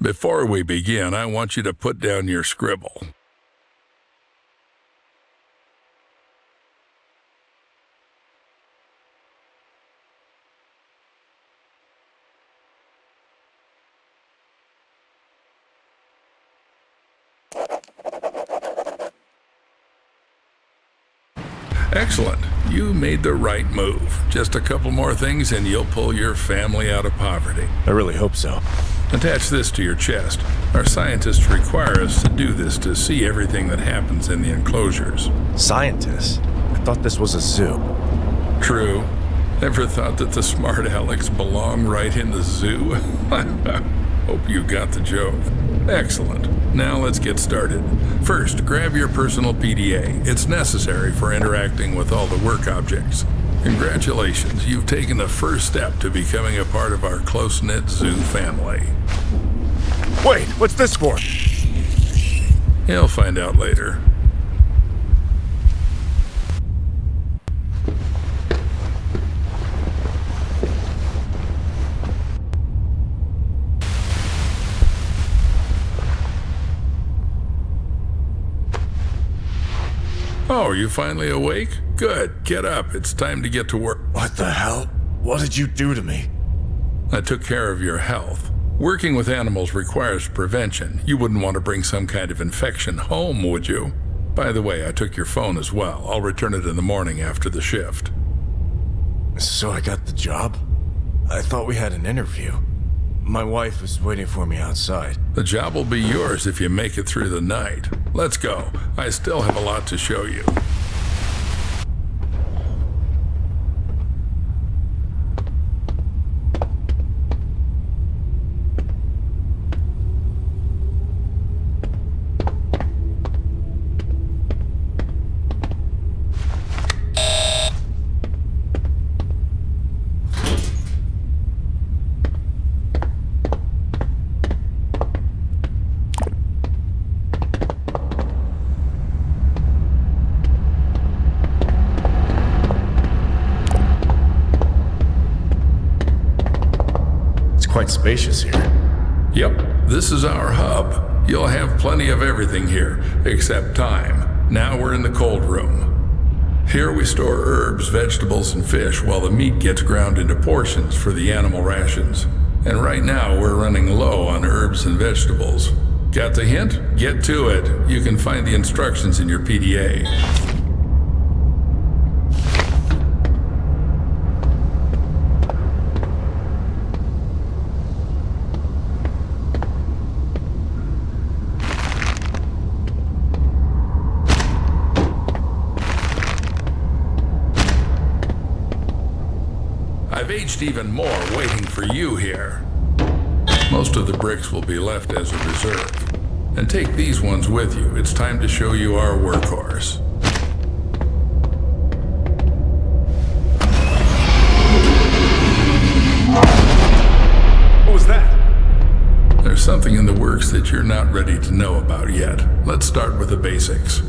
Before we begin, I want you to put down your scribble. Excellent. You made the right move. Just a couple more things and you'll pull your family out of poverty. I really hope so. Attach this to your chest. Our scientists require us to do this to see everything that happens in the enclosures. Scientists? I thought this was a zoo. True. Ever thought that the smart Alex belong right in the zoo? Hope you got the joke. Excellent. Now let's get started. First, grab your personal PDA. It's necessary for interacting with all the work objects. Congratulations, you've taken the first step to becoming a part of our close-knit zoo family. Wait, what's this for? You'll find out later. Oh, are you finally awake? Good. Get up. It's time to get to work. What the hell? What did you do to me? I took care of your health. Working with animals requires prevention. You wouldn't want to bring some kind of infection home, would you? By the way, I took your phone as well. I'll return it in the morning after the shift. So I got the job? I thought we had an interview. My wife was waiting for me outside. The job will be yours if you make it through the night. Let's go. I still have a lot to show you. Quite spacious here. Yep, this is our hub. You'll have plenty of everything here, except time. Now we're in the cold room. Here we store herbs, vegetables, and fish while the meat gets ground into portions for the animal rations. And right now we're running low on herbs and vegetables. Got the hint? Get to it. You can find the instructions in your PDA. I've aged even more waiting for you here. Most of the bricks will be left as a reserve. And take these ones with you. It's time to show you our workhorse. What was that? There's something in the works that you're not ready to know about yet. Let's start with the basics.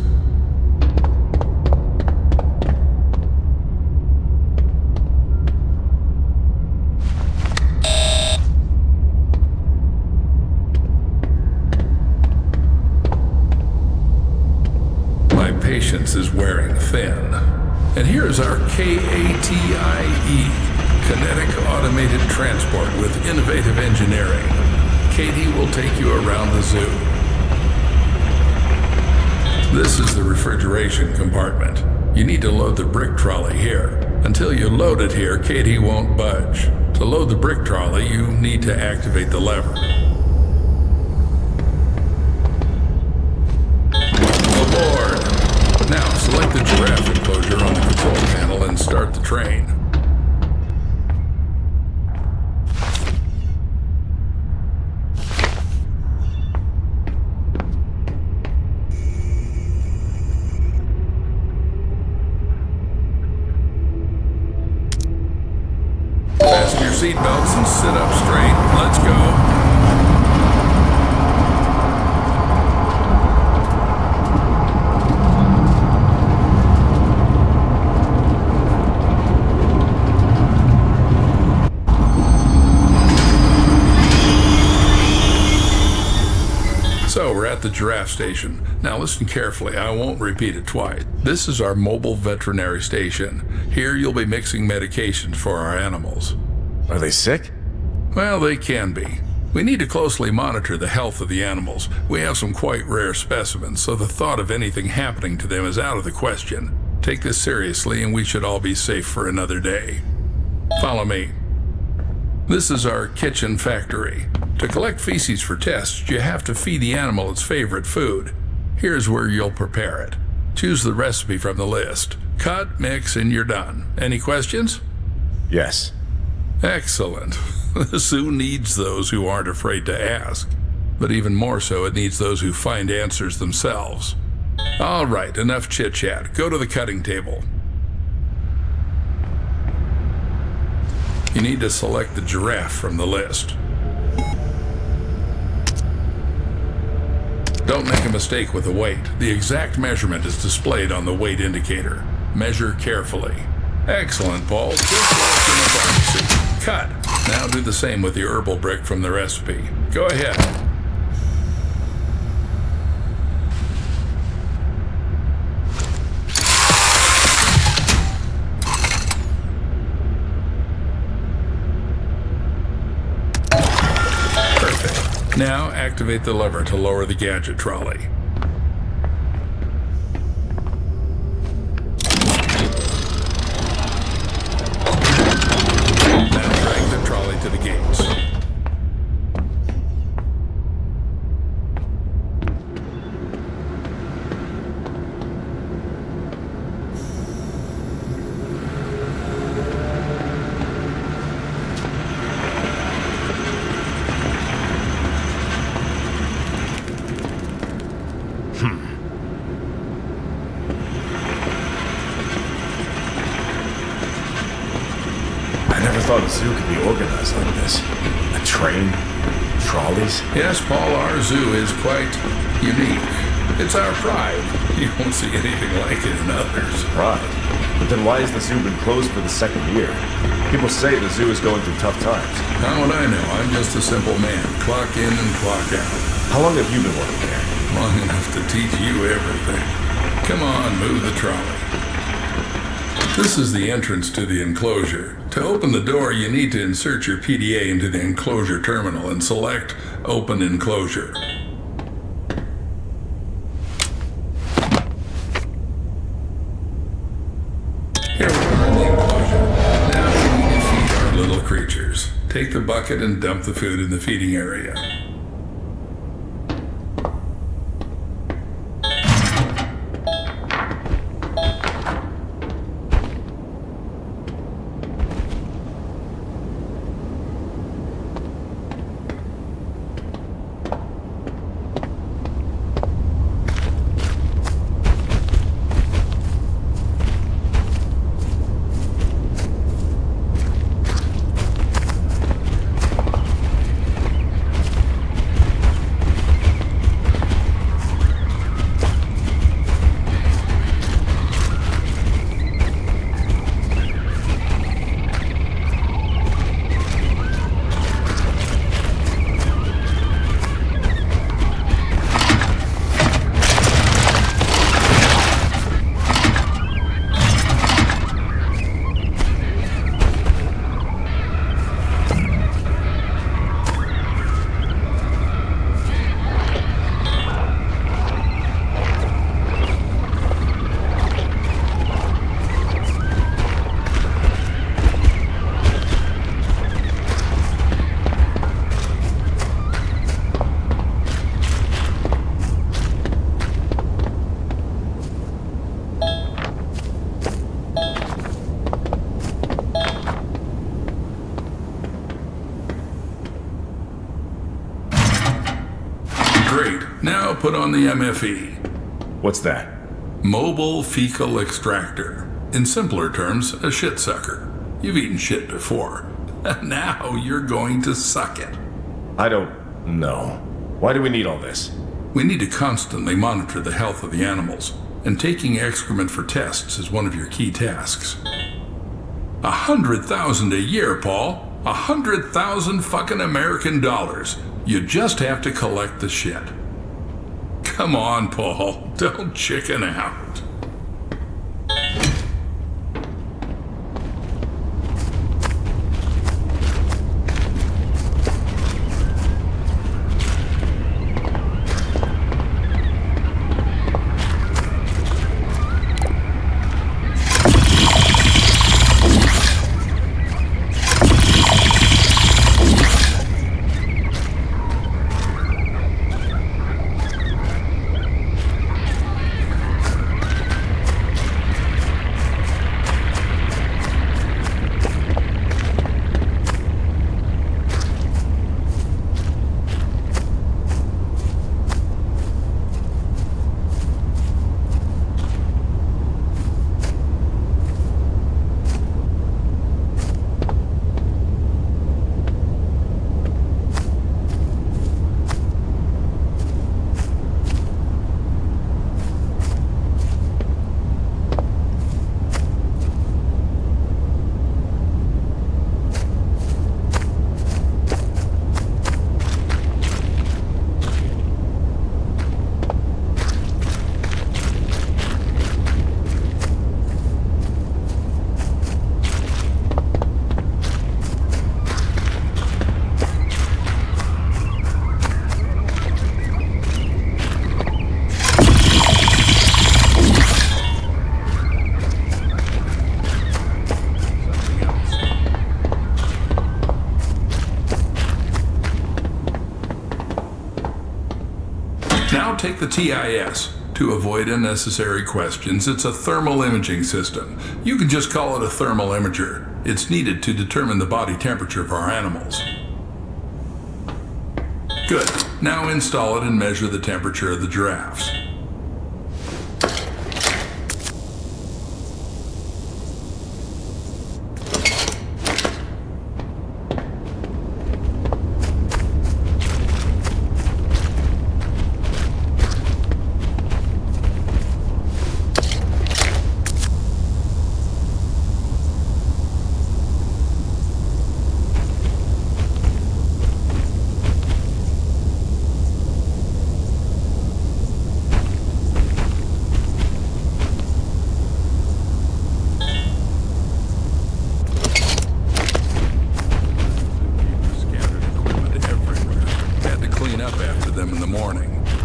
Patience is wearing thin. And here's our KATIE, Kinetic Automated Transport with Innovative Engineering. Katie will take you around the zoo. This is the refrigeration compartment. You need to load the brick trolley here. Until you load it here, Katie won't budge. To load the brick trolley, you need to activate the lever. Aboard! Now, select the giraffe enclosure on the control panel and start the train. Fasten your seatbelts and sit up straight. Let's go. at the giraffe station. Now listen carefully, I won't repeat it twice. This is our mobile veterinary station. Here you'll be mixing medications for our animals. Are they sick? Well, they can be. We need to closely monitor the health of the animals. We have some quite rare specimens, so the thought of anything happening to them is out of the question. Take this seriously and we should all be safe for another day. Follow me. This is our kitchen factory. To collect feces for tests, you have to feed the animal its favorite food. Here's where you'll prepare it. Choose the recipe from the list. Cut, mix, and you're done. Any questions? Yes. Excellent. The zoo needs those who aren't afraid to ask. But even more so, it needs those who find answers themselves. All right, enough chit-chat. Go to the cutting table. You need to select the giraffe from the list. Don't make a mistake with the weight. The exact measurement is displayed on the weight indicator. Measure carefully. Excellent, Paul. Just like in a pharmacy. Cut. Now do the same with the herbal brick from the recipe. Go ahead. Perfect. Now activate the lever to lower the gadget trolley. To the gates. I never thought a zoo could be organized like this. A train? Trolleys? Yes, Paul, our zoo is quite unique. It's our pride. You won't see anything like it in others. Right. But then why has the zoo been closed for the second year? People say the zoo is going through tough times. How would I know? I'm just a simple man. Clock in and clock out. How long have you been working there? Long enough to teach you everything. Come on, move the trolley. This is the entrance to the enclosure. To open the door, you need to insert your PDA into the enclosure terminal and select Open Enclosure. Here we are in the enclosure. Now we need to feed our little creatures. Take the bucket and dump the food in the feeding area. Great. Now put on the MFE. What's that? Mobile Fecal Extractor. In simpler terms, a shit sucker. You've eaten shit before. Now you're going to suck it. I don't know. Why do we need all this? We need to constantly monitor the health of the animals, and taking excrement for tests is one of your key tasks. 100,000 a year, Paul. 100,000 fucking American dollars. You just have to collect the shit. Come on, Paul. Don't chicken out. Now take the TIS. To avoid unnecessary questions, it's a thermal imaging system. You can just call it a thermal imager. It's needed to determine the body temperature of our animals. Good. Now install it and measure the temperature of the giraffes.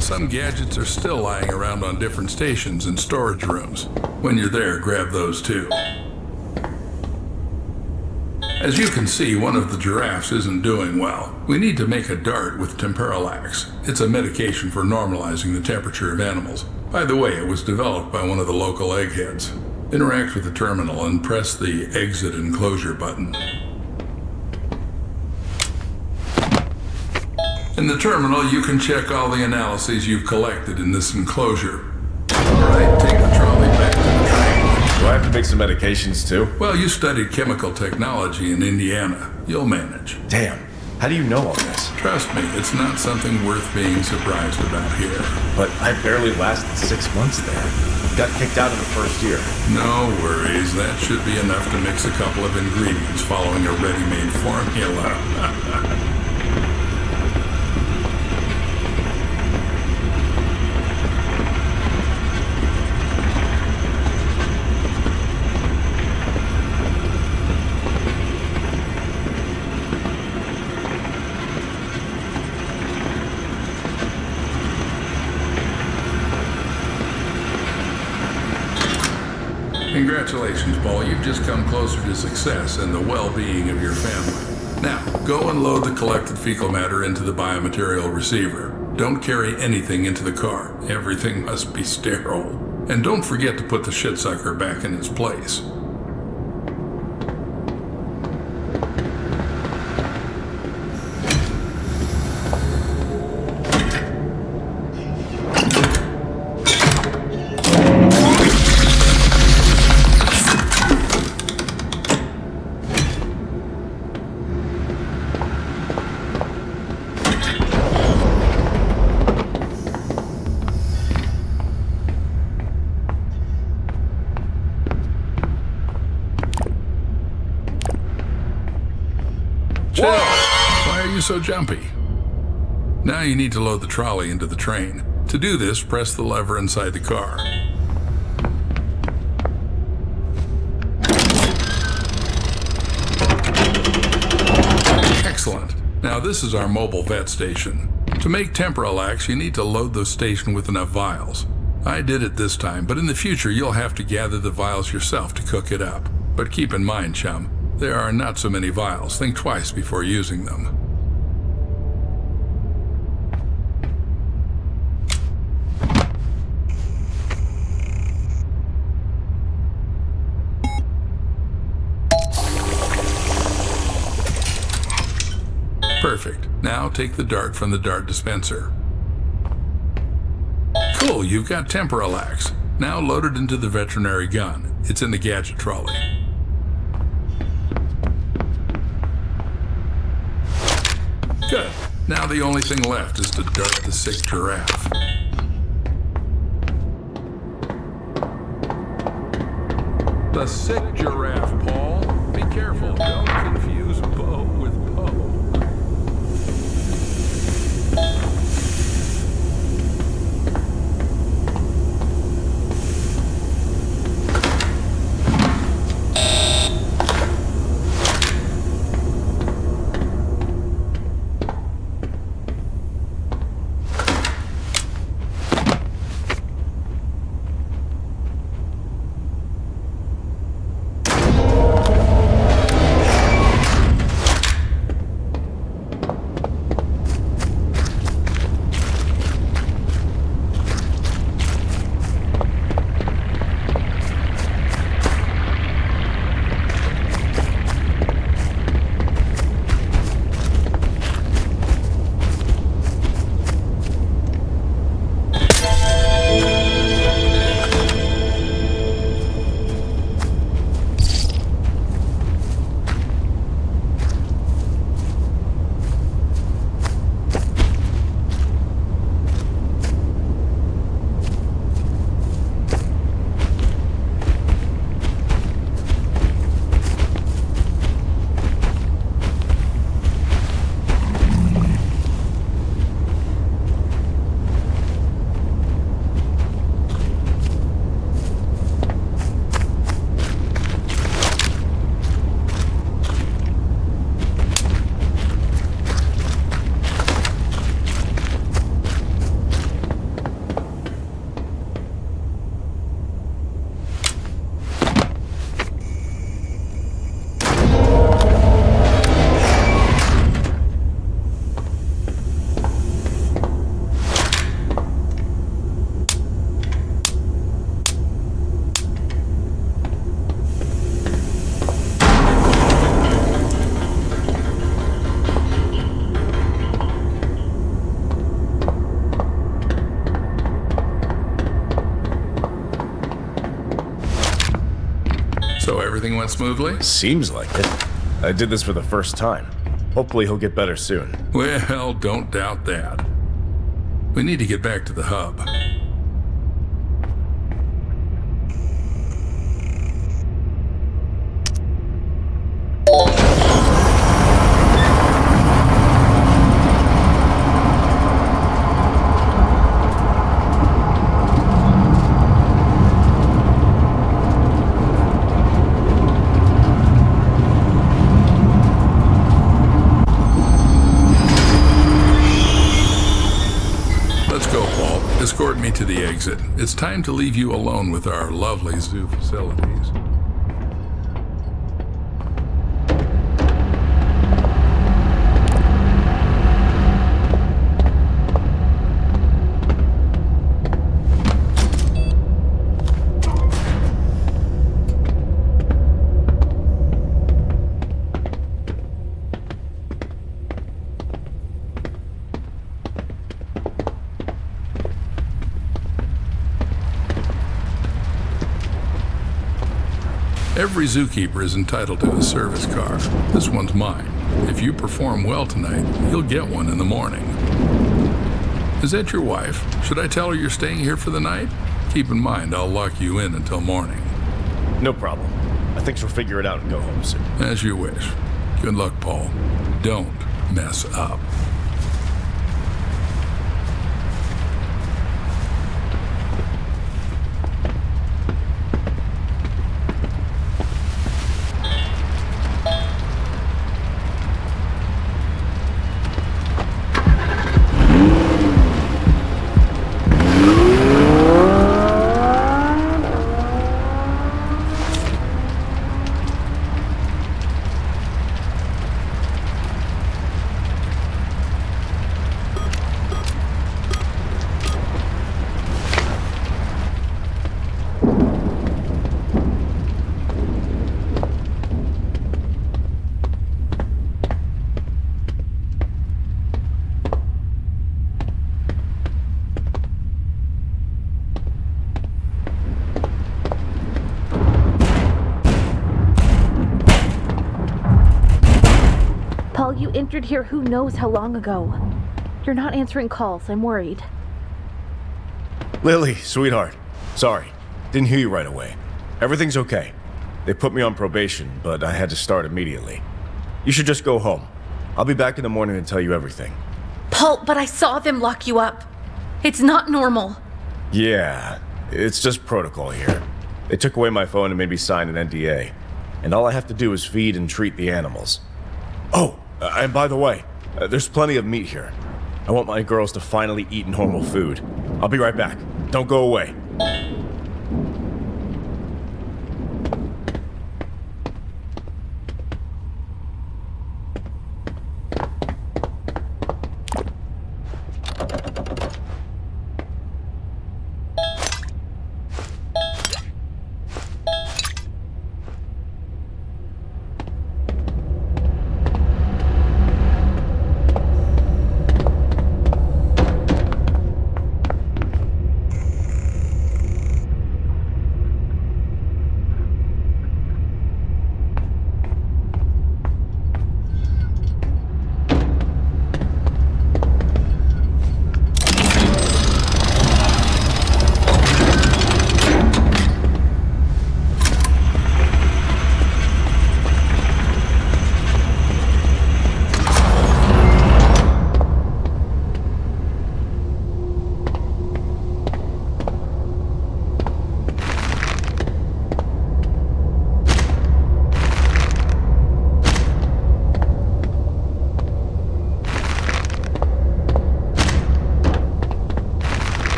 Some gadgets are still lying around on different stations and storage rooms. When you're there, grab those too. As you can see, one of the giraffes isn't doing well. We need to make a dart with temperalax. It's a medication for normalizing the temperature of animals. By the way, it was developed by one of the local eggheads. Interact with the terminal and press the exit enclosure button. In the terminal, you can check all the analyses you've collected in this enclosure. Alright, take the trolley back to the train. Do I have to make some medications too? Well, you studied chemical technology in Indiana. You'll manage. Damn. How do you know all this? Trust me, it's not something worth being surprised about here. But I barely lasted 6 months there. Got kicked out in the first year. No worries. That should be enough to mix a couple of ingredients following a ready-made formula. Congratulations, Paul. You've just come closer to success and the well-being of your family. Now, go and load the collected fecal matter into the biomaterial receiver. Don't carry anything into the car. Everything must be sterile. And don't forget to put the shit sucker back in its place. Why are you so jumpy? Now you need to load the trolley into the train. To do this, press the lever inside the car. Excellent. Now this is our mobile vet station. To make Temporalax, you need to load the station with enough vials. I did it this time, but in the future you'll have to gather the vials yourself to cook it up. But keep in mind, chum, there are not so many vials. Think twice before using them. Perfect. Now take the dart from the dart dispenser. Cool, you've got Temporalax. Now load it into the veterinary gun. It's in the gadget trolley. Good. Now the only thing left is to dart the sick giraffe. The sick giraffe, Paul. Be careful. Don't confuse Bo with Poe. So everything went smoothly? Seems like it. I did this for the first time. Hopefully he'll get better soon. Well, don't doubt that. We need to get back to the hub. Escort me to the exit. It's time to leave you alone with our lovely zoo facilities. Every zookeeper is entitled to a service car. This one's mine. If you perform well tonight, you'll get one in the morning. Is that your wife? Should I tell her you're staying here for the night? Keep in mind, I'll lock you in until morning. No problem. I think she'll figure it out and go home soon. As you wish. Good luck, Paul. Don't mess up. you entered here who knows how long ago. You're not answering calls. I'm worried. Lily, sweetheart. Sorry. Didn't hear you right away. Everything's okay. They put me on probation, but I had to start immediately. You should just go home. I'll be back in the morning and tell you everything. Paul, but I saw them lock you up. It's not normal. Yeah, it's just protocol here. They took away my phone and made me sign an NDA. And all I have to do is feed and treat the animals. Oh, and by the way, there's plenty of meat here. I want my girls to finally eat normal food. I'll be right back. Don't go away.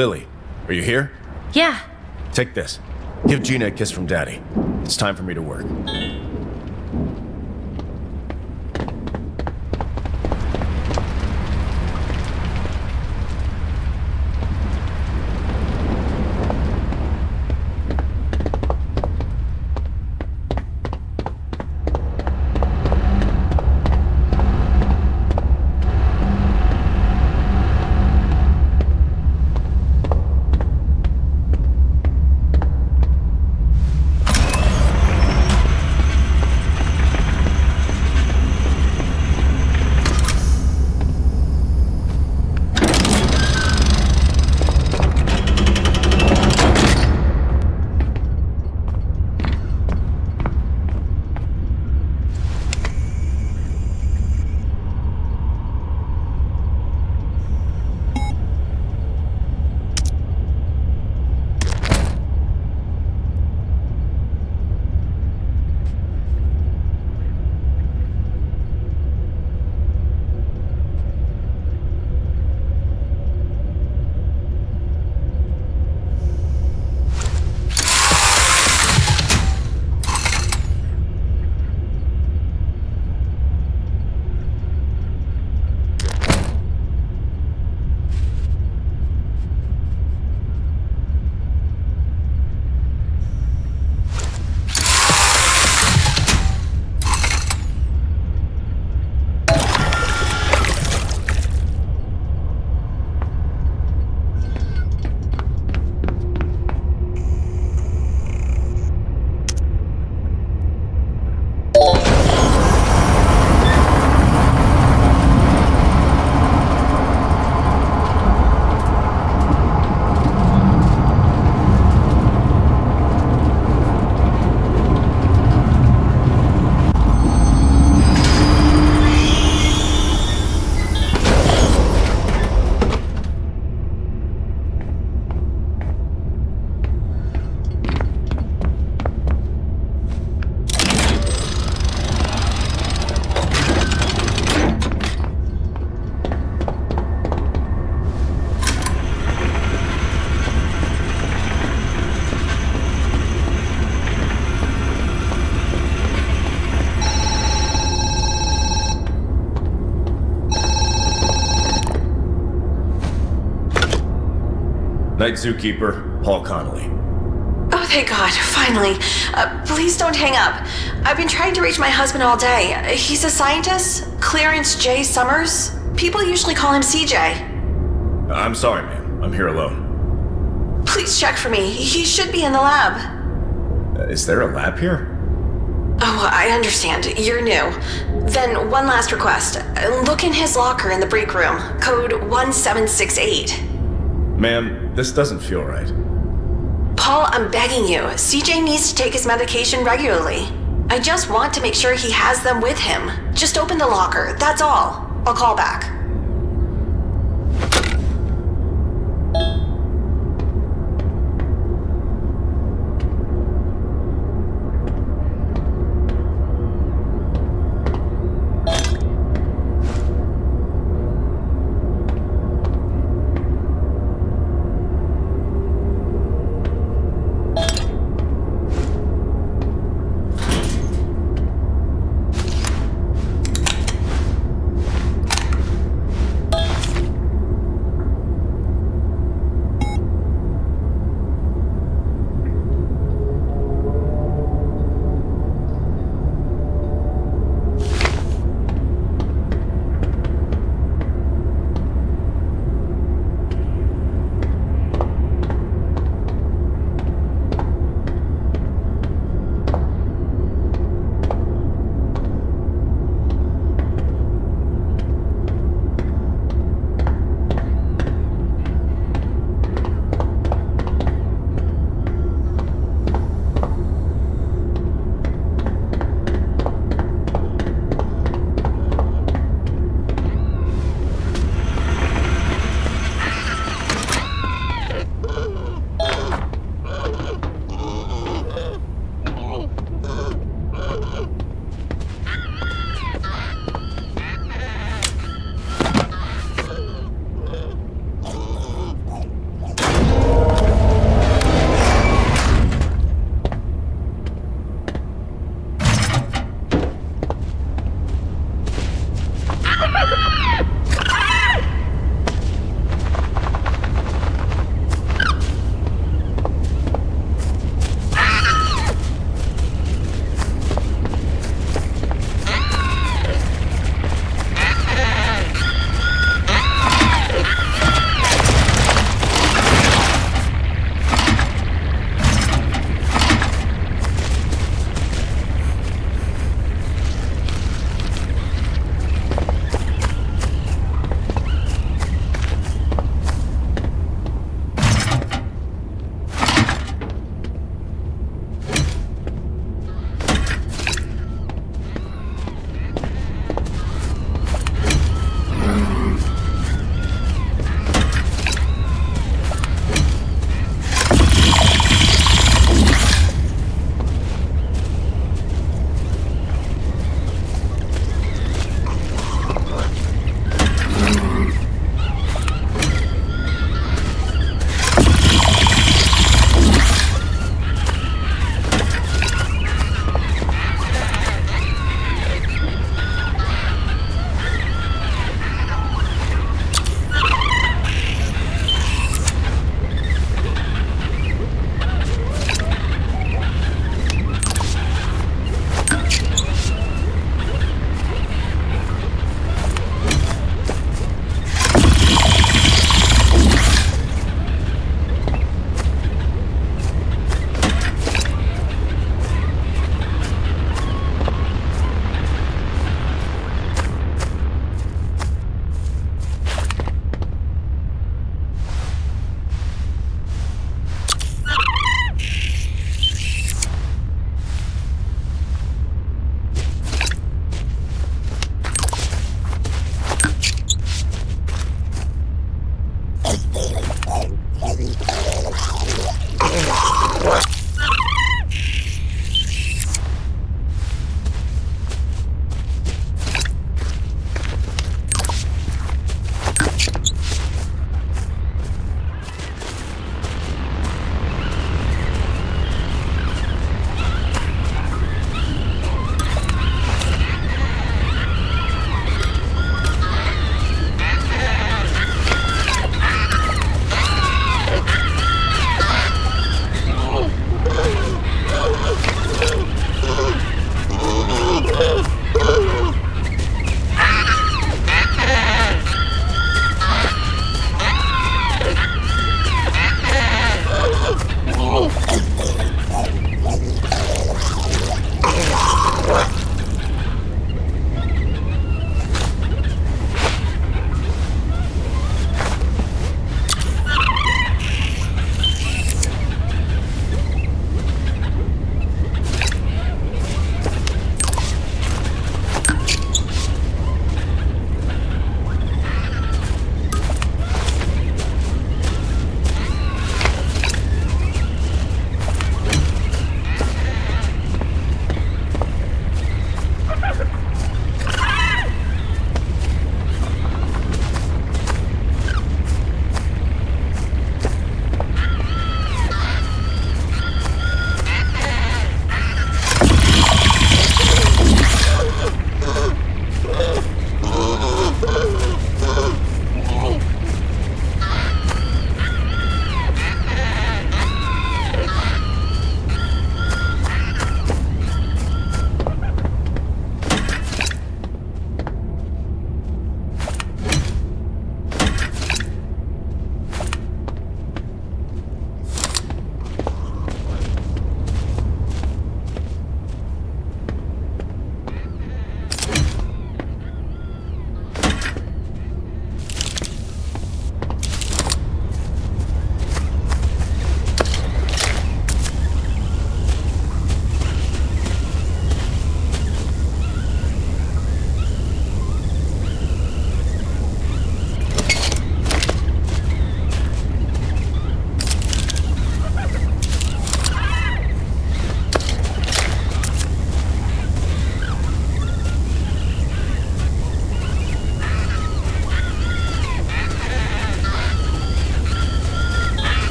Lily, are you here? Yeah. Take this. Give Gina a kiss from Daddy. It's time for me to work. Night Zookeeper, Paul Connolly. Oh, thank God, finally. Please don't hang up. I've been trying to reach my husband all day. He's a scientist, Clarence J. Summers. People usually call him CJ. I'm sorry, ma'am. I'm here alone. Please check for me. He should be in the lab. Is there a lab here? Oh, I understand. You're new. Then one last request. Look in his locker in the break room. Code 1768. Ma'am, this doesn't feel right. Paul, I'm begging you. CJ needs to take his medication regularly. I just want to make sure he has them with him. Just open the locker, that's all. I'll call back.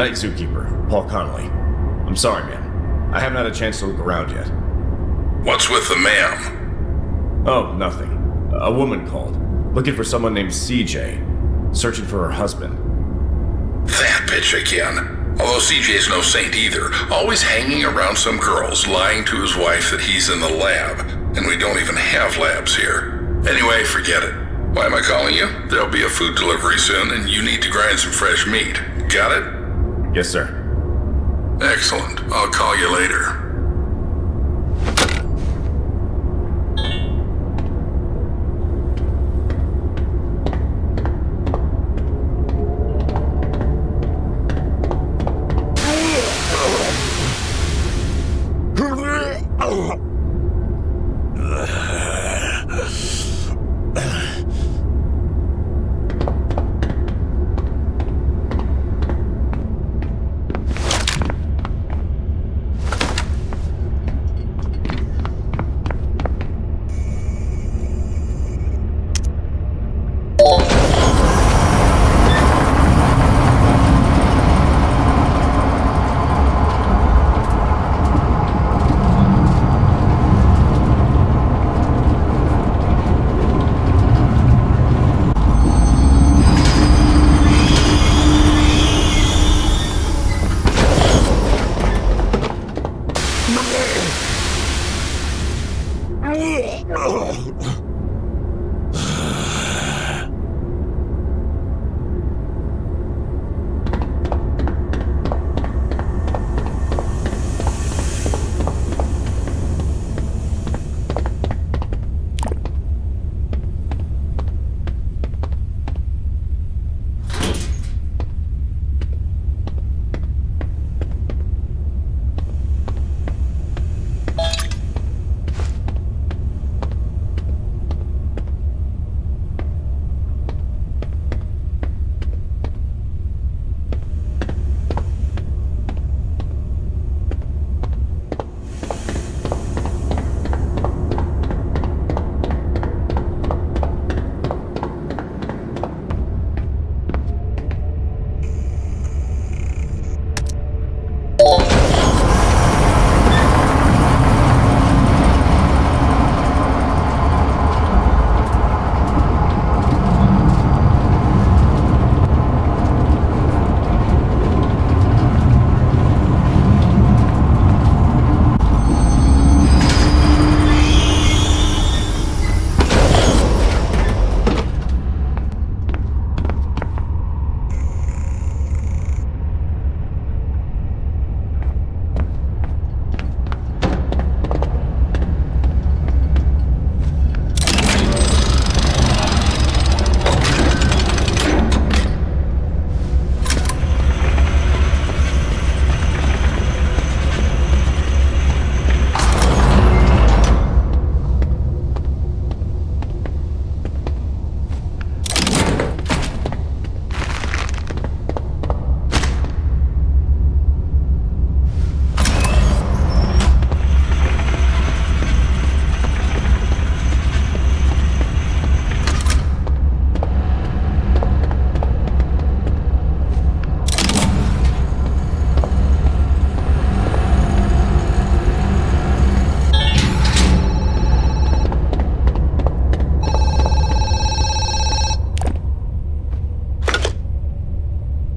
Night Zookeeper, Paul Connolly. I'm sorry, man. I haven't had a chance to look around yet. What's with the ma'am? Oh, nothing. A woman called, looking for someone named CJ, searching for her husband. That bitch again. Although CJ's no saint either, always hanging around some girls, lying to his wife that he's in the lab, and we don't even have labs here. Anyway, forget it. Why am I calling you? There'll be a food delivery soon, and you need to grind some fresh meat. Got it? Yes, sir. Excellent. I'll call you later.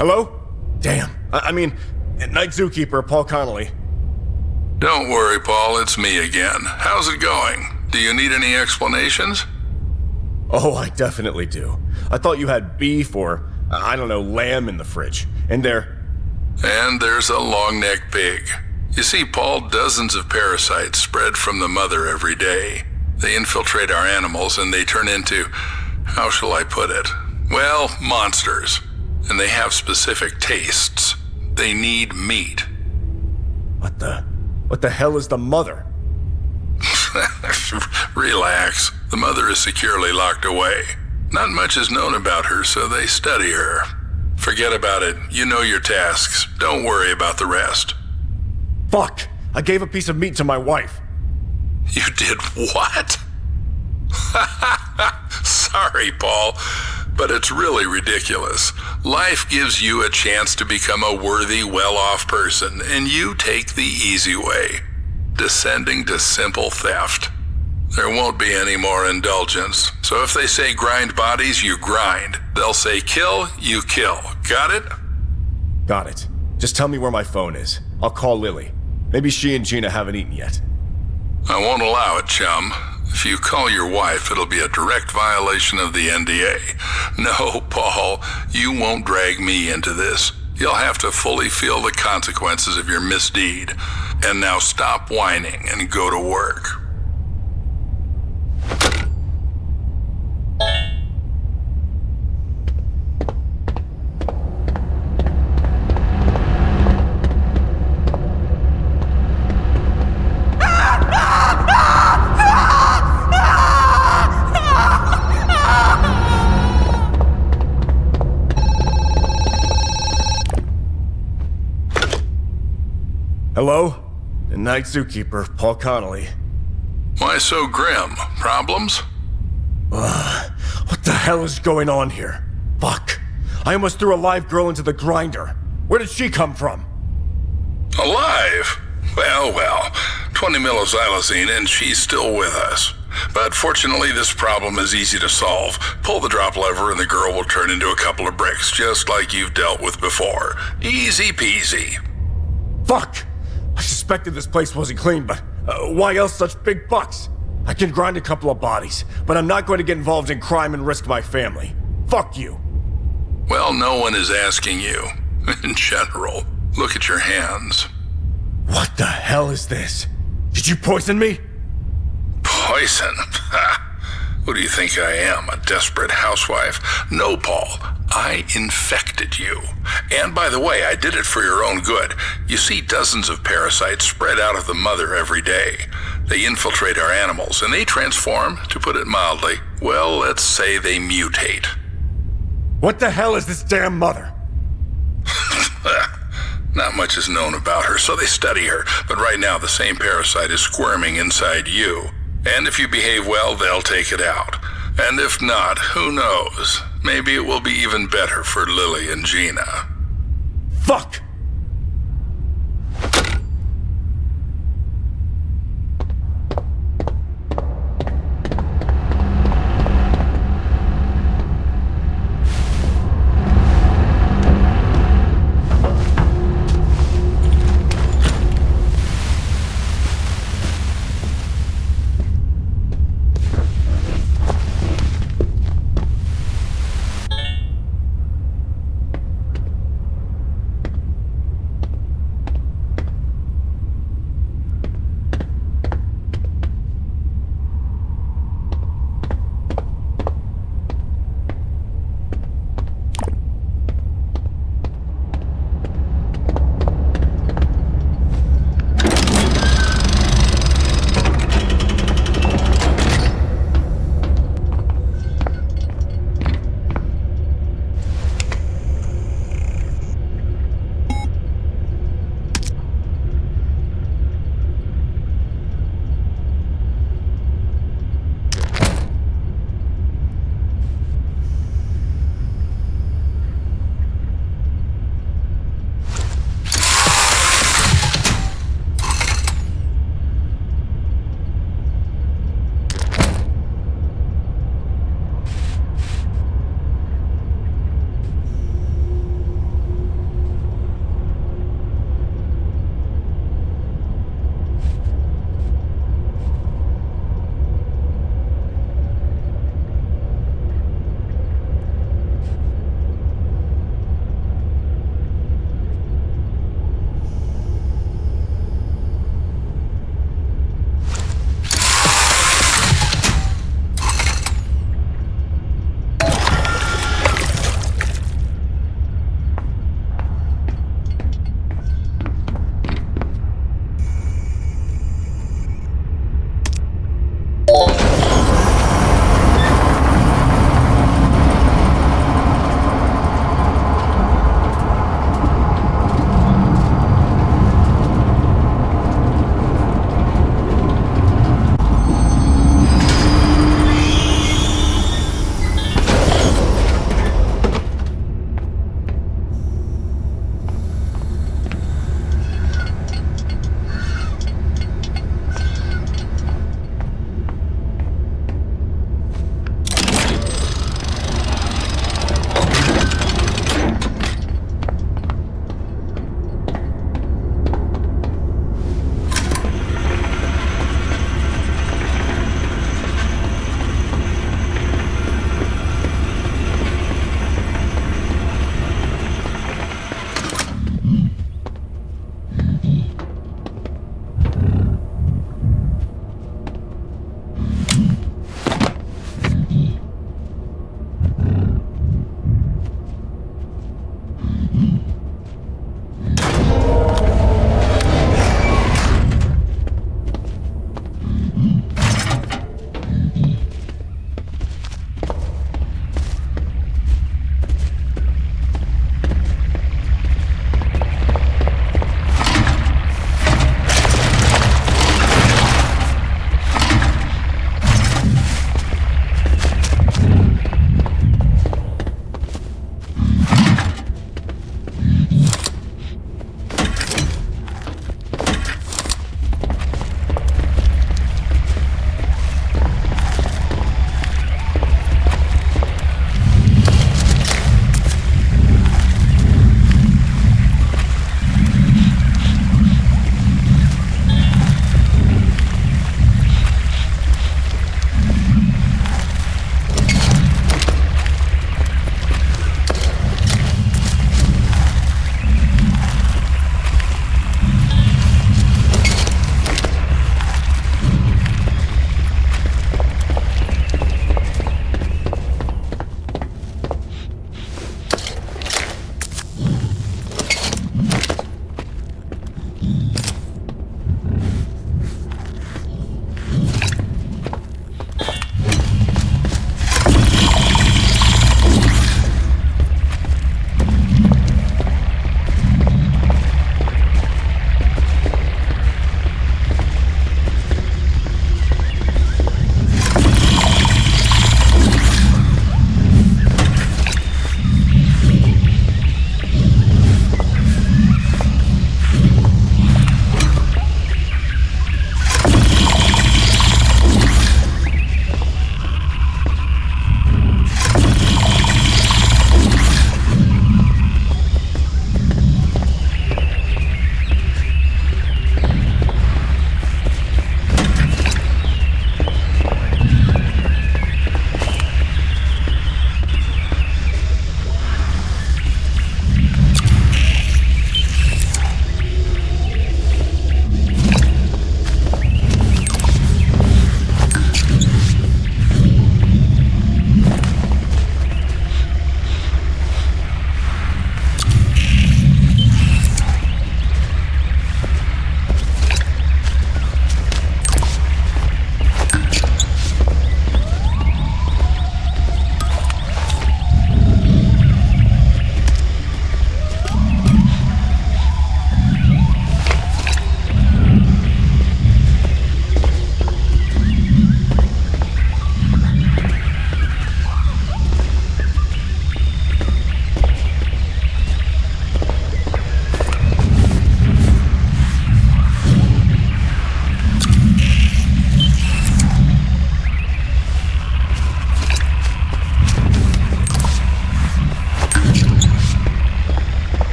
Hello? Damn. I mean, Night Zookeeper, Paul Connolly. Don't worry, Paul, it's me again. How's it going? Do you need any explanations? Oh, I definitely do. I thought you had beef or, I don't know, lamb in the fridge. And there's a long-necked pig. You see, Paul, dozens of parasites spread from the mother every day. They infiltrate our animals and they turn into, how shall I put it? Well, monsters. And they have specific tastes. They need meat. What the hell is the mother? Relax. The mother is securely locked away. Not much is known about her, so they study her. Forget about it. You know your tasks. Don't worry about the rest. Fuck! I gave a piece of meat to my wife. You did what? Sorry, Paul, but it's really ridiculous. Life gives you a chance to become a worthy, well-off person, and you take the easy way, descending to simple theft. There won't be any more indulgence, so if they say grind bodies, you grind. They'll say kill, you kill. Got it? Got it. Just tell me where my phone is. I'll call Lily. Maybe she and Gina haven't eaten yet. I won't allow it, chum. If you call your wife, it'll be a direct violation of the NDA. No, Paul, you won't drag me into this. You'll have to fully feel the consequences of your misdeed. And now stop whining and go to work. Hello? The Night Zookeeper, Paul Connolly. Why so grim? Problems? What the hell is going on here? Fuck. I almost threw a live girl into the grinder. Where did she come from? Alive? Well, 20 millixylazine and she's still with us. But fortunately, this problem is easy to solve. Pull the drop lever and the girl will turn into a couple of bricks, just like you've dealt with before. Easy peasy. Fuck! I suspected this place wasn't clean, but why else such big bucks? I can grind a couple of bodies, but I'm not going to get involved in crime and risk my family. Fuck you. Well, no one is asking you. In general, look at your hands. What the hell is this? Did you poison me? Poison? Who do you think I am, a desperate housewife? No, Paul. I infected you. And by the way, I did it for your own good. You see dozens of parasites spread out of the mother every day. They infiltrate our animals, and they transform, to put it mildly. Well, let's say they mutate. What the hell is this damn mother? Not much is known about her, so they study her. But right now, the same parasite is squirming inside you. And if you behave well, they'll take it out. And if not, who knows? Maybe it will be even better for Lily and Gina. Fuck!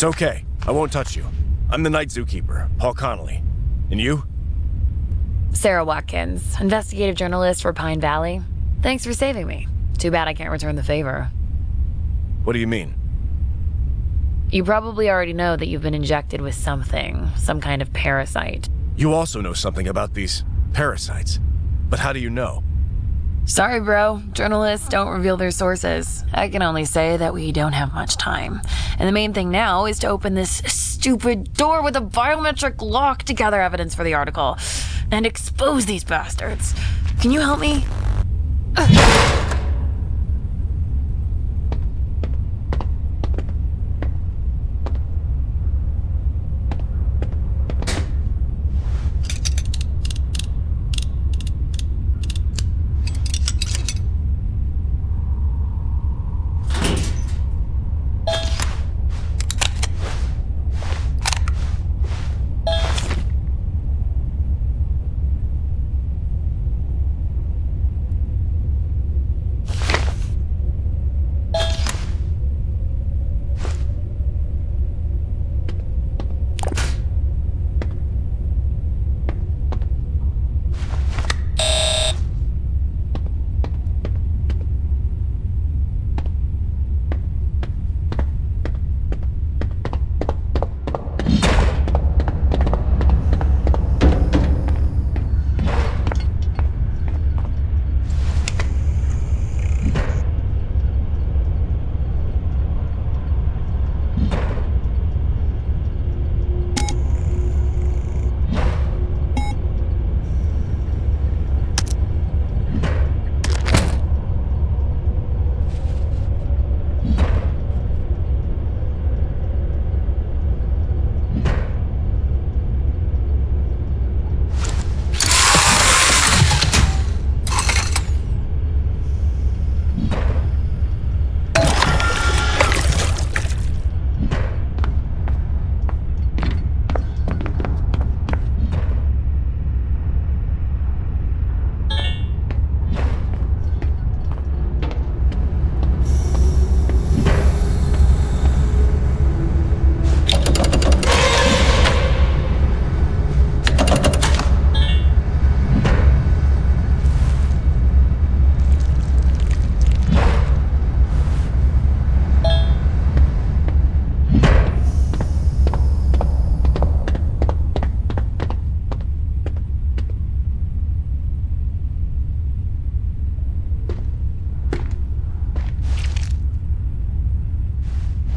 It's okay. I won't touch you. I'm the night zookeeper, Paul Connolly. And you? Sarah Watkins, investigative journalist for Pine Valley. Thanks for saving me. Too bad I can't return the favor. What do you mean? You probably already know that you've been injected with something, some kind of parasite. You also know something about these parasites. But how do you know? Sorry, bro. Journalists don't reveal their sources. I can only say that we don't have much time. And the main thing now is to open this stupid door with a biometric lock to gather evidence for the article and expose these bastards. Can you help me?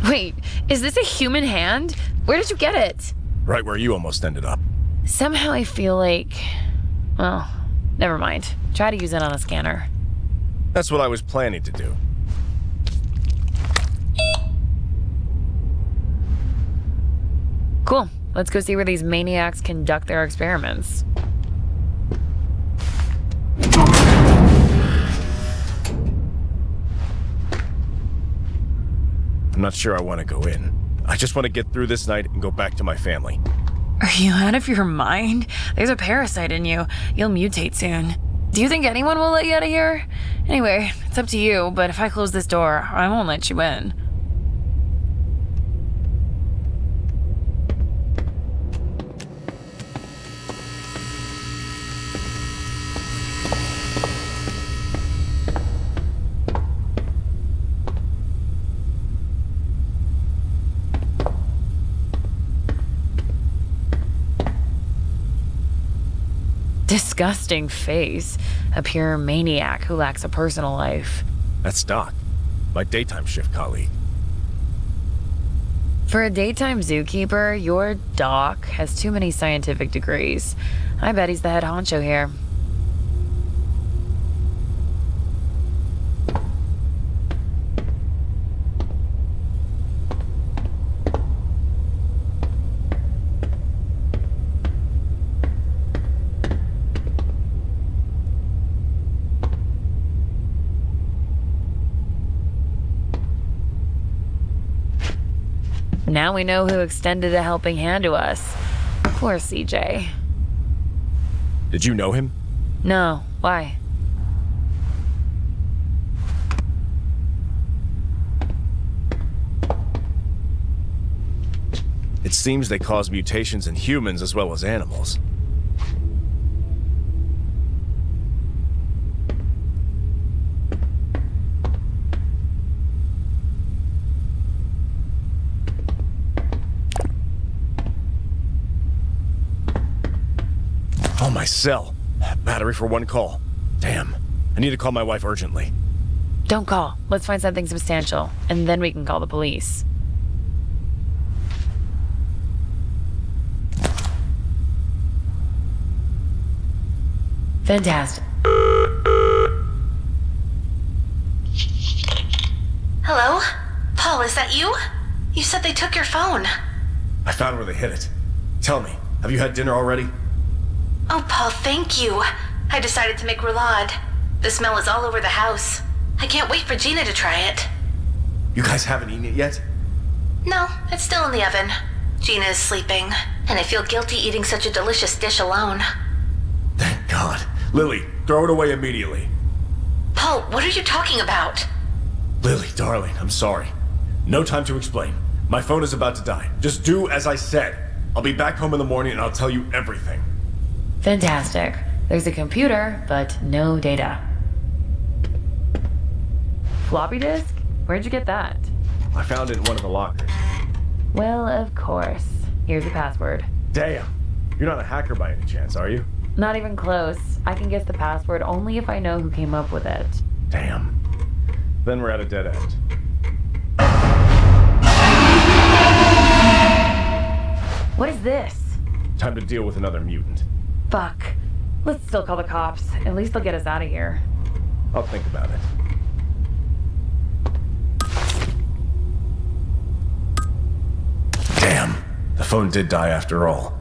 Wait, is this a human hand? Where did you get it? Right where you almost ended up. Somehow I feel like... Well, never mind. Try to use it on a scanner. That's what I was planning to do. Cool. Let's go see where these maniacs conduct their experiments. I'm not sure I want to go in. I just want to get through this night and go back to my family. Are you out of your mind? There's a parasite in you. You'll mutate soon. Do you think anyone will let you out of here? Anyway, it's up to you, but if I close this door, I won't let you in. Disgusting face. A pure maniac who lacks a personal life. That's Doc, my daytime shift colleague. For a daytime zookeeper, your doc has too many scientific degrees. I bet he's the head honcho here. Now we know who extended a helping hand to us. Poor CJ. Did you know him? No, why? It seems they cause mutations in humans as well as animals. Oh, my cell. Battery for one call. Damn. I need to call my wife urgently. Don't call. Let's find something substantial, and then we can call the police. Fantastic. Hello? Paul, is that you? You said they took your phone. I found where they hid it. Tell me, have you had dinner already? Oh, Paul, thank you. I decided to make roulade. The smell is all over the house. I can't wait for Gina to try it. You guys haven't eaten it yet? No, it's still in the oven. Gina is sleeping, and I feel guilty eating such a delicious dish alone. Thank God. Lily, throw it away immediately. Paul, what are you talking about? Lily, darling, I'm sorry. No time to explain. My phone is about to die. Just do as I said. I'll be back home in the morning and I'll tell you everything. Fantastic. There's a computer, but no data. Floppy disk? Where'd you get that? I found it in one of the lockers. Well, of course. Here's the password. Damn. You're not a hacker by any chance, are you? Not even close. I can guess the password only if I know who came up with it. Damn. Then we're at a dead end. What is this? Time to deal with another mutant. Fuck. Let's still call the cops. At least they'll get us out of here. I'll think about it. Damn. The phone did die after all.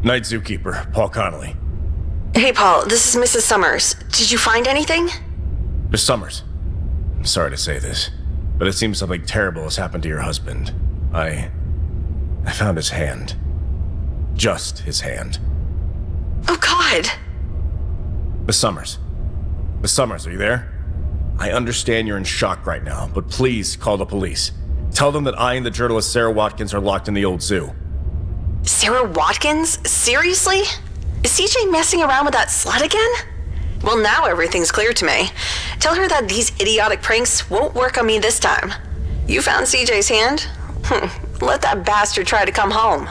Night Zookeeper, Paul Connolly. Hey, Paul, this is Mrs. Summers. Did you find anything? Miss Summers, I'm sorry to say this, but it seems something terrible has happened to your husband. I found his hand. Just his hand. Oh, God. Miss Summers. Miss Summers, are you there? I understand you're in shock right now, but please call the police. Tell them that I and the journalist Sarah Watkins are locked in the old zoo. Sarah Watkins? Seriously? Is CJ messing around with that slut again? Well, now everything's clear to me. Tell her that these idiotic pranks won't work on me this time. You found CJ's hand? Let that bastard try to come home.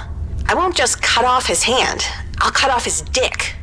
I won't just cut off his hand. I'll cut off his dick.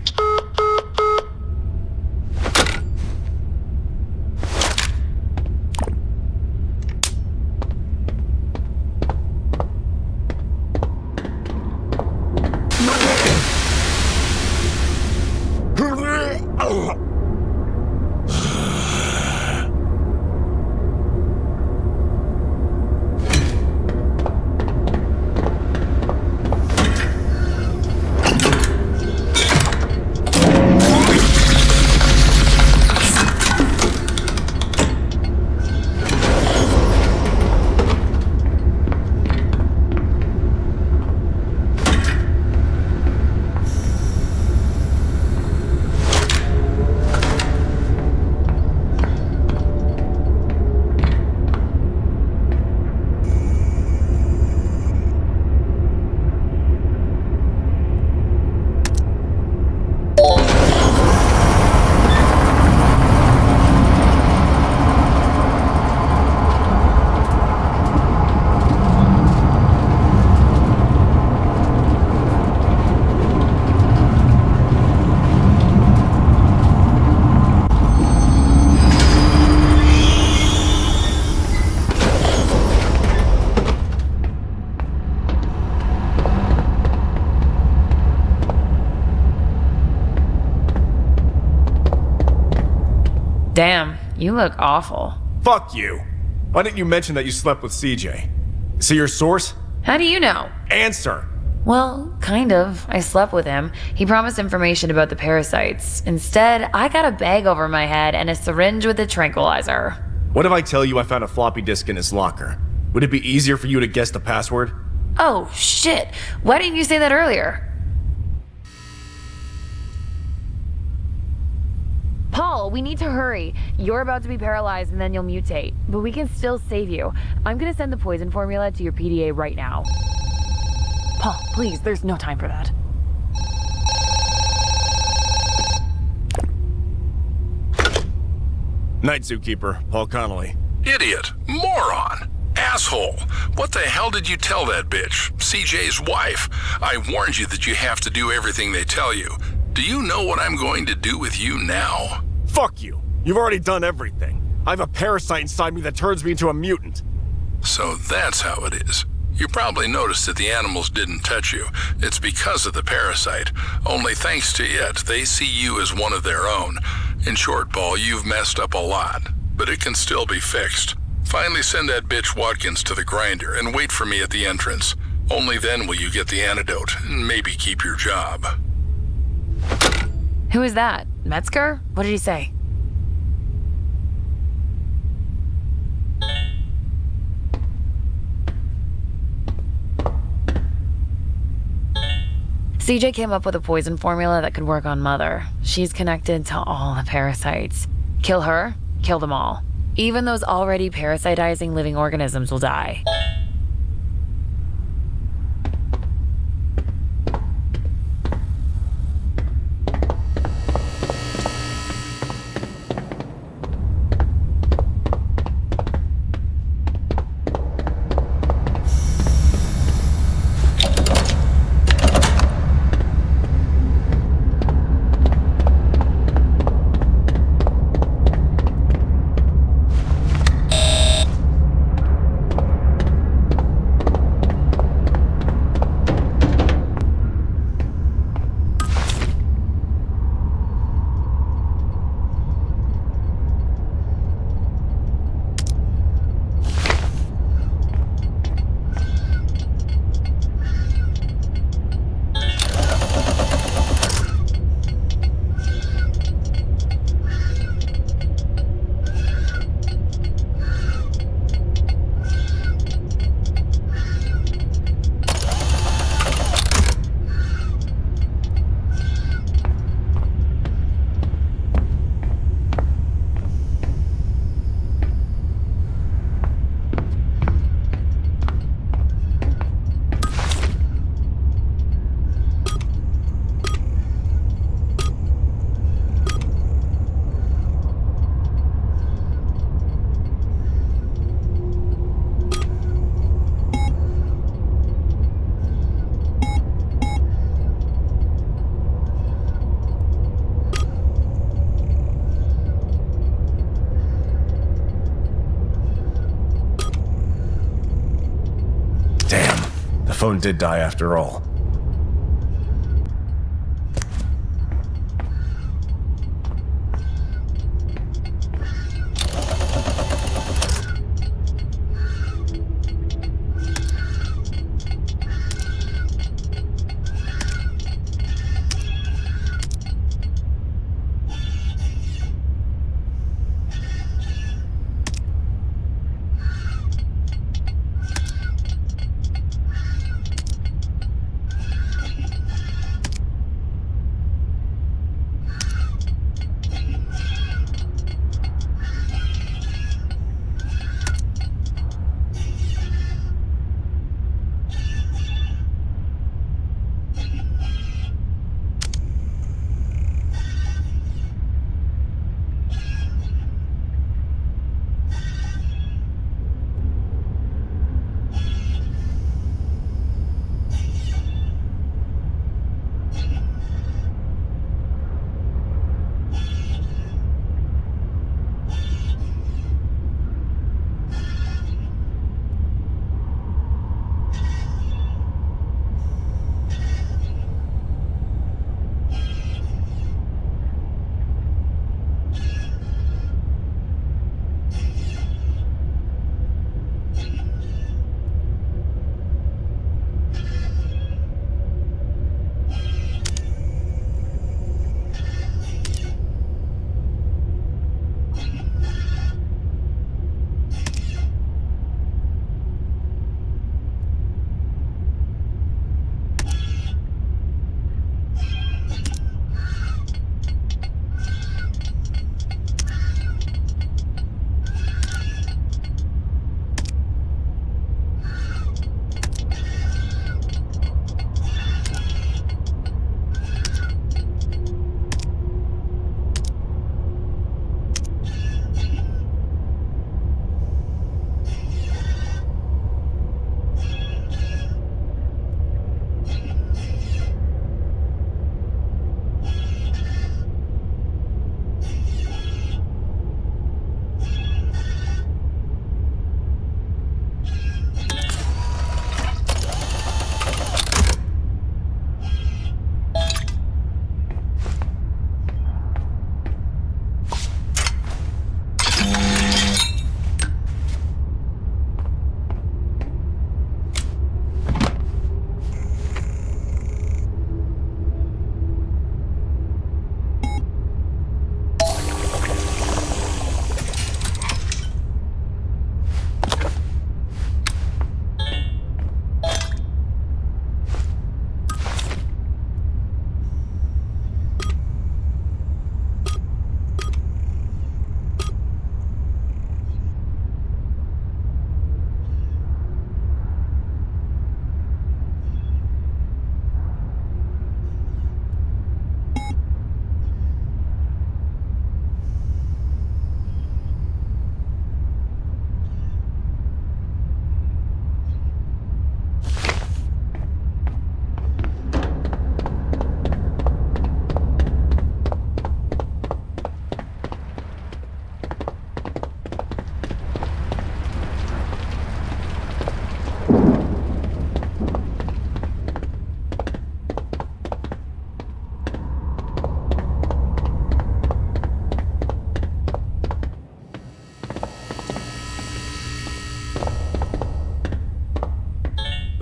Damn, you look awful. Fuck you! Why didn't you mention that you slept with CJ? See your source? How do you know? Answer! Well, kind of. I slept with him. He promised information about the parasites. Instead, I got a bag over my head and a syringe with a tranquilizer. What if I tell you I found a floppy disk in his locker? Would it be easier for you to guess the password? Oh, shit. Why didn't you say that earlier? Paul, we need to hurry. You're about to be paralyzed and then you'll mutate. But we can still save you. I'm gonna send the poison formula to your PDA right now. Paul, please, there's no time for that. Night Zookeeper, Paul Connolly. Idiot. Moron. Asshole. What the hell did you tell that bitch? CJ's wife. I warned you that you have to do everything they tell you. Do you know what I'm going to do with you now? Fuck you! You've already done everything. I have a parasite inside me that turns me into a mutant. So that's how it is. You probably noticed that the animals didn't touch you. It's because of the parasite. Only thanks to it, they see you as one of their own. In short, Paul, you've messed up a lot, but it can still be fixed. Finally send that bitch Watkins to the grinder and wait for me at the entrance. Only then will you get the antidote and maybe keep your job. Who is that? Metzger? What did he say? CJ came up with a poison formula that could work on Mother. She's connected to all the parasites. Kill her, kill them all. Even those already parasitizing living organisms will die. phone did die after all.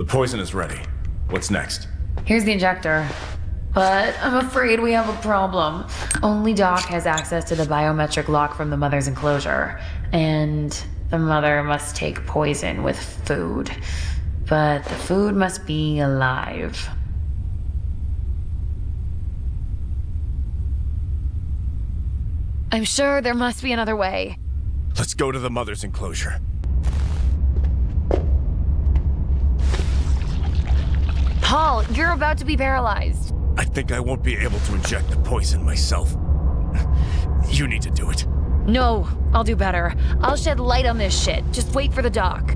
The poison is ready. What's next? Here's the injector. But I'm afraid we have a problem. Only Doc has access to the biometric lock from the mother's enclosure. And the mother must take poison with food. But the food must be alive. I'm sure there must be another way. Let's go to the mother's enclosure. Paul, you're about to be paralyzed. I think I won't be able to inject the poison myself. You need to do it. No, I'll do better. I'll shed light on this shit. Just wait for the doc.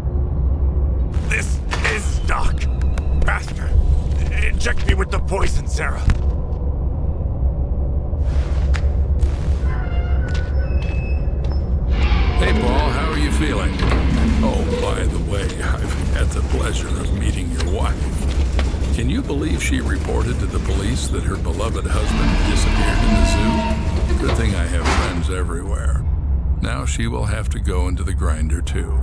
This is Doc. Faster. Inject me with the poison, Sarah. Hey, Paul, how are you feeling? Oh, by the way, I've had the pleasure of meeting your wife. Can you believe she reported to the police that her beloved husband disappeared in the zoo? Good thing I have friends everywhere. Now she will have to go into the grinder too.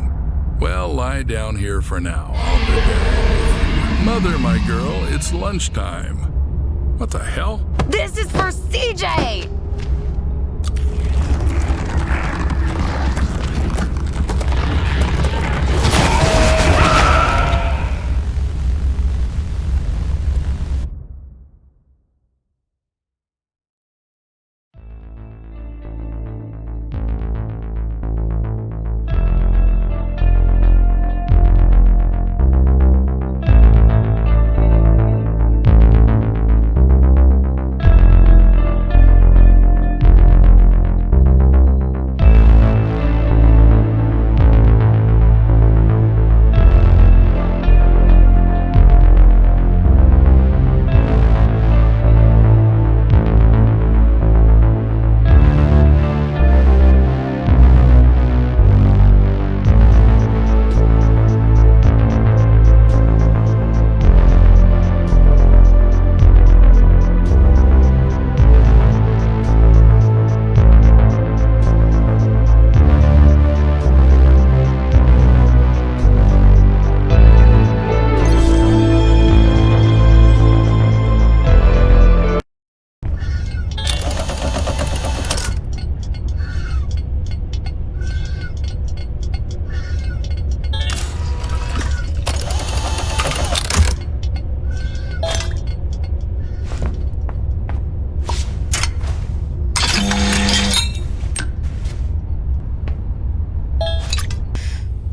Well, lie down here for now. I'll be back. Mother, my girl, it's lunchtime. What the hell? This is for CJ!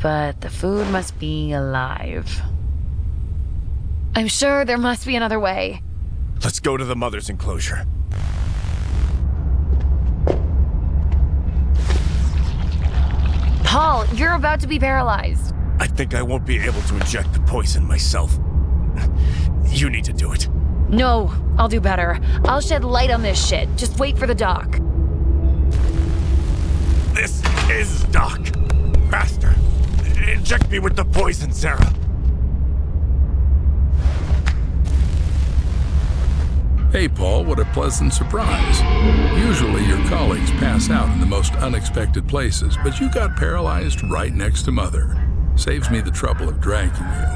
But the food must be alive. I'm sure there must be another way. Let's go to the mother's enclosure. Paul, you're about to be paralyzed. I think I won't be able to inject the poison myself. You need to do it. No, I'll do better. I'll shed light on this shit. Just wait for the doc. This is Doc. Faster. Inject me with the poison, Sarah. Hey, Paul, what a pleasant surprise. Usually your colleagues pass out in the most unexpected places, but you got paralyzed right next to Mother. Saves me the trouble of dragging you.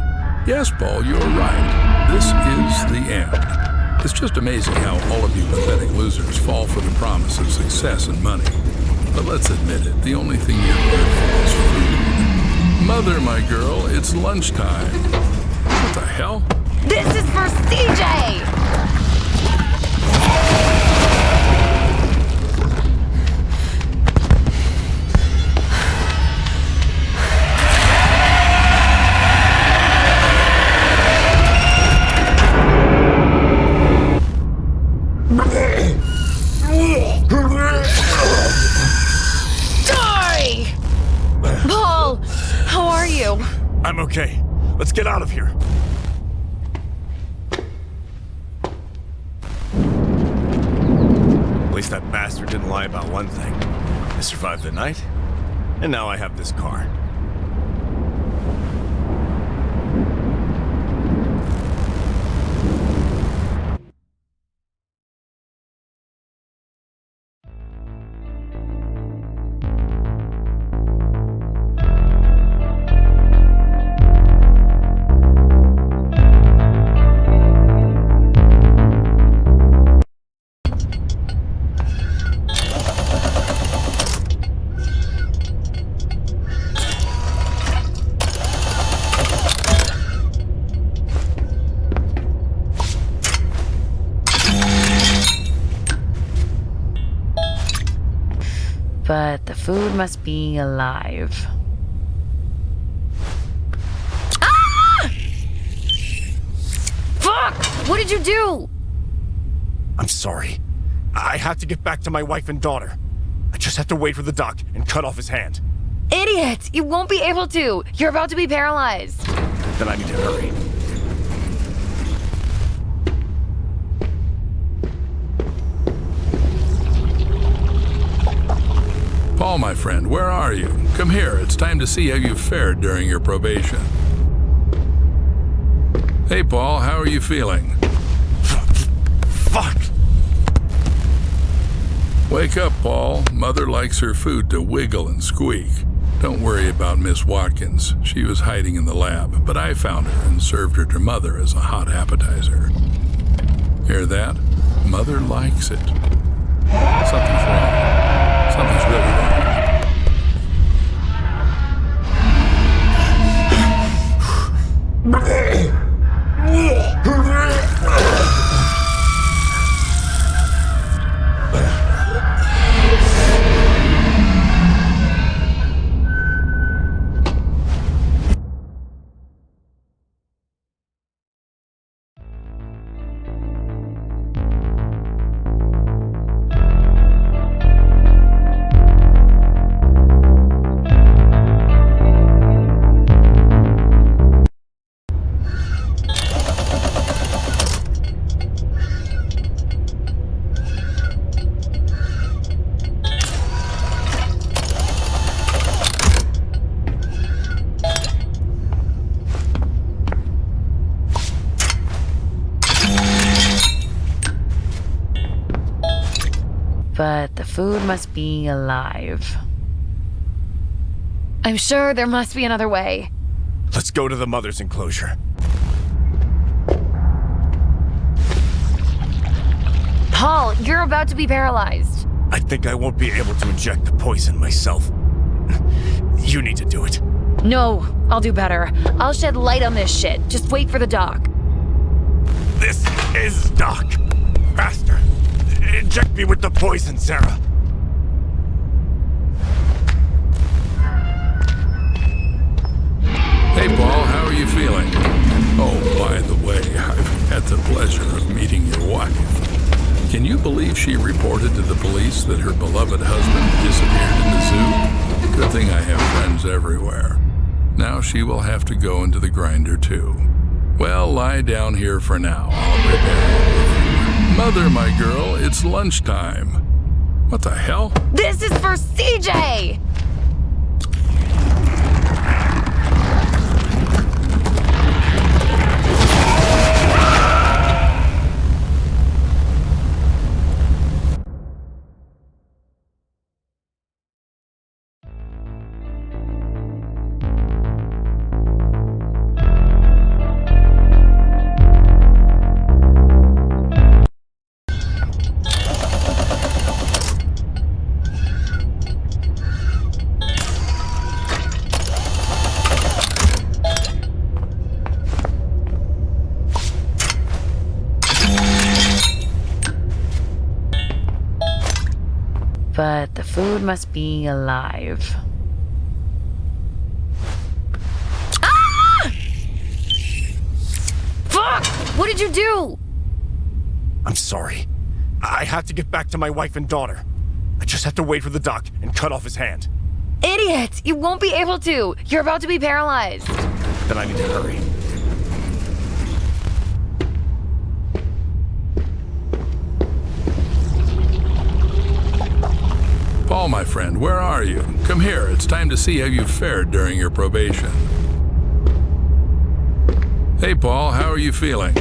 Yes, Paul, you're right. This is the end. It's just amazing how all of you pathetic losers fall for the promise of success and money. But let's admit it, the only thing you're good for is food. Mother, my girl, it's lunchtime. What the hell? This is for CJ! Die! Paul, how are you? I'm okay. Let's get out of here. At least that bastard didn't lie about one thing. I survived the night, and now I have this car. But the food must be alive. Ah! Fuck! What did you do? I'm sorry. I have to get back to my wife and daughter. I just have to wait for the doc and cut off his hand. Idiot! You won't be able to. You're about to be paralyzed. Then I need to hurry. Paul, my friend, where are you? Come here. It's time to see how you fared during your probation. Hey, Paul, how are you feeling? Fuck! Wake up, Paul. Mother likes her food to wiggle and squeak. Don't worry about Miss Watkins. She was hiding in the lab, but I found her and served her to Mother as a hot appetizer. Hear that? Mother likes it. Something's wrong. Something's really wrong. But the food must be alive. I'm sure there must be another way. Let's go to the mother's enclosure. Paul, you're about to be paralyzed. I think I won't be able to inject the poison myself. You need to do it. No, I'll do better. I'll shed light on this shit. Just wait for the doc. This is Doc. Faster. Inject me with the poison, Sarah. Hey, Paul, how are you feeling? Oh, by the way, I've had the pleasure of meeting your wife. Can you believe she reported to the police that her beloved husband disappeared in the zoo? Good thing I have friends everywhere. Now she will have to go into the grinder, too. Well, lie down here for now. I'll prepare. Mother, my girl, it's lunchtime. What the hell? This is for CJ! But the food must be alive. Ah! Fuck! What did you do? I'm sorry. I have to get back to my wife and daughter. I just have to wait for the doc and cut off his hand. Idiot! You won't be able to. You're about to be paralyzed. Then I need to hurry. Paul, my friend, where are you? Come here. It's time to see how you fared during your probation. Hey, Paul, how are you feeling?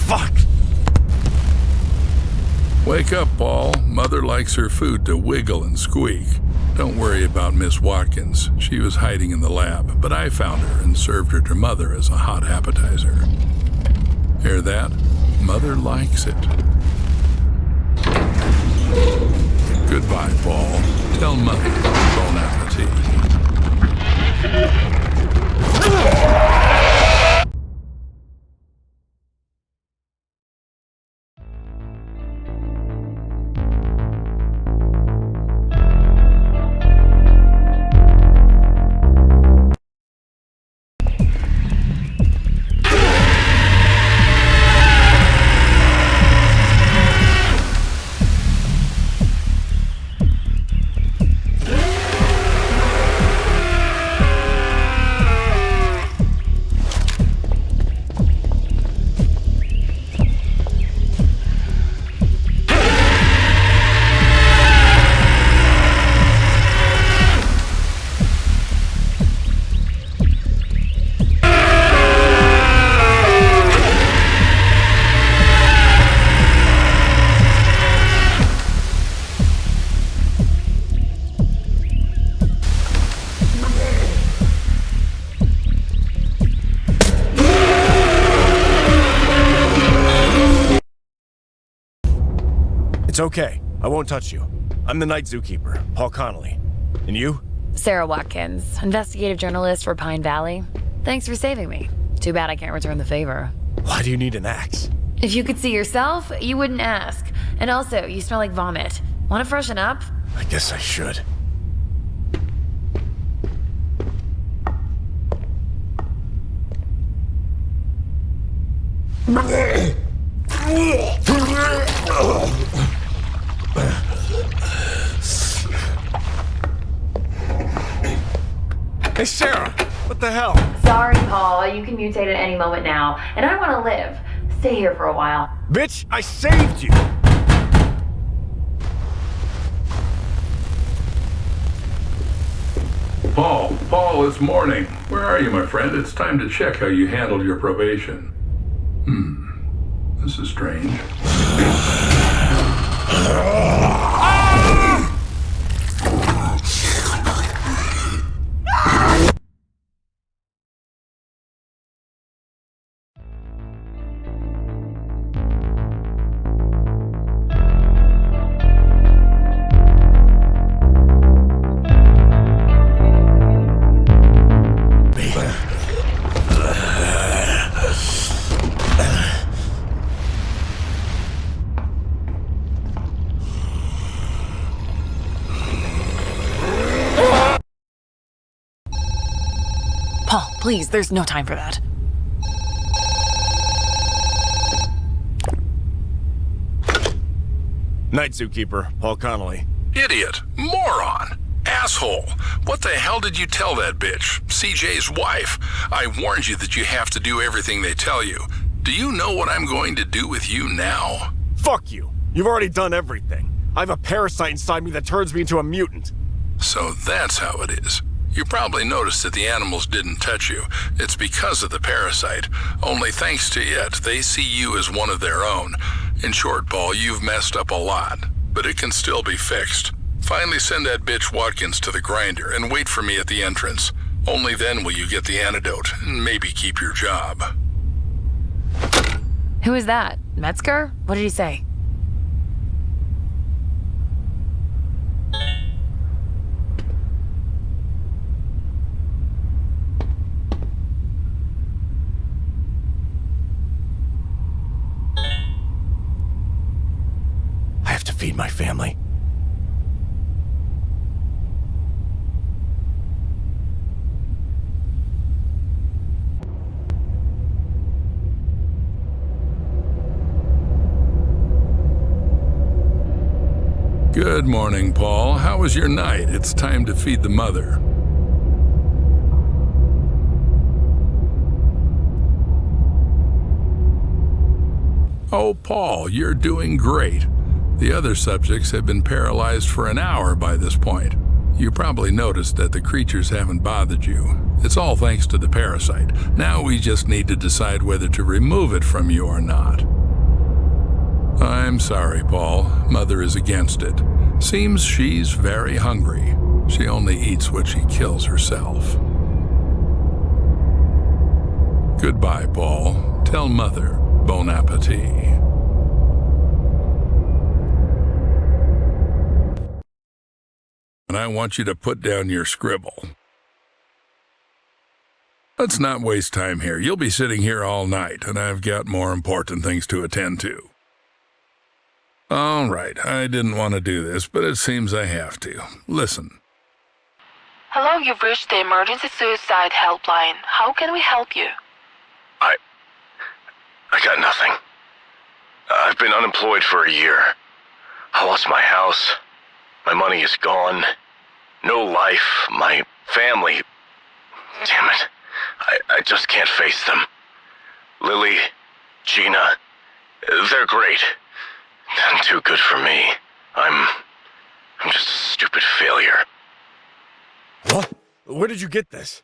Fuck! Wake up, Paul. Mother likes her food to wiggle and squeak. Don't worry about Miss Watkins. She was hiding in the lab, but I found her and served her to Mother as a hot appetizer. Hear that? Mother likes it. Goodbye, Paul. Tell Mother bon appetit. It's okay. I won't touch you. I'm the night zookeeper, Paul Connolly. And you? Sarah Watkins, investigative journalist for Pine Valley. Thanks for saving me. Too bad I can't return the favor. Why do you need an axe? If you could see yourself, you wouldn't ask. And also, you smell like vomit. Want to freshen up? I guess I should. Hey, Sarah! What the hell? Sorry, Paul. You can mutate at any moment now. And I want to live. Stay here for a while. Bitch, I saved you! Paul, it's morning. Where are you, my friend? It's time to check how you handled your probation. This is strange. Paul, please, there's no time for that. Night zookeeper, Paul Connolly. Idiot! Moron! Asshole! What the hell did you tell that bitch? CJ's wife. I warned you that you have to do everything they tell you. Do you know what I'm going to do with you now? Fuck you! You've already done everything. I have a parasite inside me that turns me into a mutant. So that's how it is. You probably noticed that the animals didn't touch you. It's because of the parasite. Only thanks to it, they see you as one of their own. In short, Paul, you've messed up a lot, but it can still be fixed. Finally send that bitch Watkins to the grinder and wait for me at the entrance. Only then will you get the antidote and maybe keep your job. Who is that? Metzger? What did he say? I have to feed my family. Good morning, Paul. How was your night? It's time to feed the mother. Oh, Paul, you're doing great. The other subjects have been paralyzed for an hour by this point. You probably noticed that the creatures haven't bothered you. It's all thanks to the parasite. Now we just need to decide whether to remove it from you or not. I'm sorry, Paul. Mother is against it. Seems she's very hungry. She only eats what she kills herself. Goodbye, Paul. Tell Mother, bon appetit. And I want you to put down your scribble. Let's not waste time here. You'll be sitting here all night, and I've got more important things to attend to. All right, I didn't want to do this, but it seems I have to. Listen. Hello, you've reached the emergency suicide helpline. How can we help you? I got nothing. I've been unemployed for a year. I lost my house. My money is gone. No life. My family. Damn it. I just can't face them. Lily, Gina, they're great. Too good for me. I'm just a stupid failure. What? Where did you get this?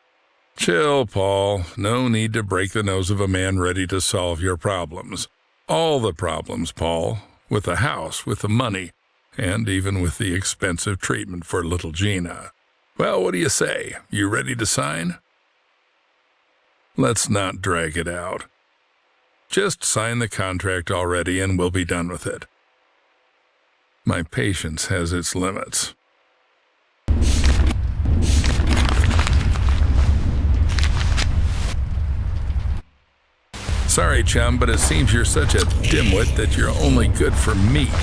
Chill, Paul. No need to break the nose of a man ready to solve your problems. All the problems, Paul. With the house, with the money, and even with the expensive treatment for little Gina. Well, what do you say? You ready to sign? Let's not drag it out. Just sign the contract already and we'll be done with it. My patience has its limits. Sorry, chum, but it seems you're such a dimwit that you're only good for meat.